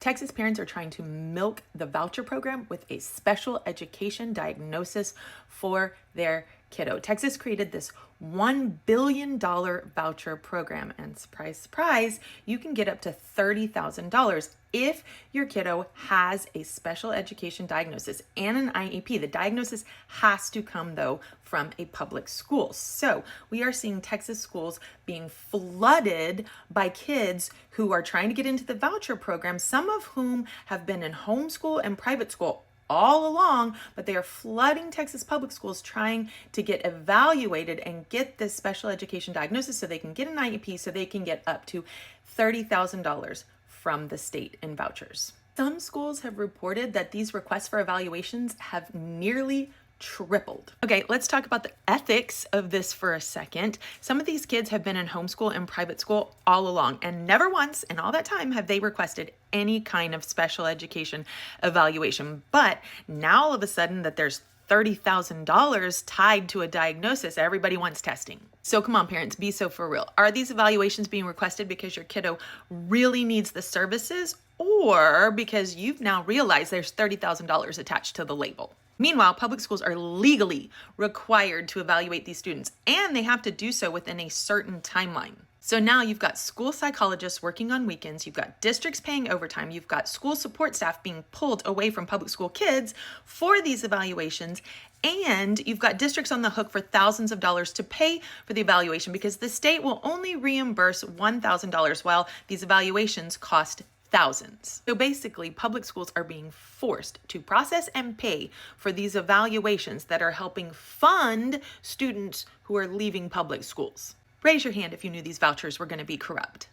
Texas parents are trying to milk the voucher program with a special education diagnosis for their kiddo. Texas created this $1 billion voucher program, and surprise, surprise, you can get up to $30,000 if your kiddo has a special education diagnosis and an IEP. The diagnosis has to come, though, from a public school. So we are seeing Texas schools being flooded by kids who are trying to get into the voucher program, some of whom have been in homeschool and private school all along, but they are flooding Texas public schools trying to get evaluated and get this special education diagnosis so they can get an IEP, so they can get up to $30,000 from the state in vouchers. Some schools have reported that these requests for evaluations have nearly tripled. Okay, let's talk about the ethics of this for a second. Some of these kids have been in homeschool and private school all along, and never once in all that time have they requested any kind of special education evaluation. But now all of a sudden that there's $30,000 tied to a diagnosis, everybody wants testing. So come on, parents, be so for real. Are these evaluations being requested because your kiddo really needs the services, or because you've now realized there's $30,000 attached to the label? Meanwhile, public schools are legally required to evaluate these students, and they have to do so within a certain timeline. So now you've got school psychologists working on weekends, you've got districts paying overtime, you've got school support staff being pulled away from public school kids for these evaluations, and you've got districts on the hook for thousands of dollars to pay for the evaluation because the state will only reimburse $1,000 while these evaluations cost thousands. So basically, public schools are being forced to process and pay for these evaluations that are helping fund students who are leaving public schools. Raise your hand if you knew these vouchers were going to be corrupt.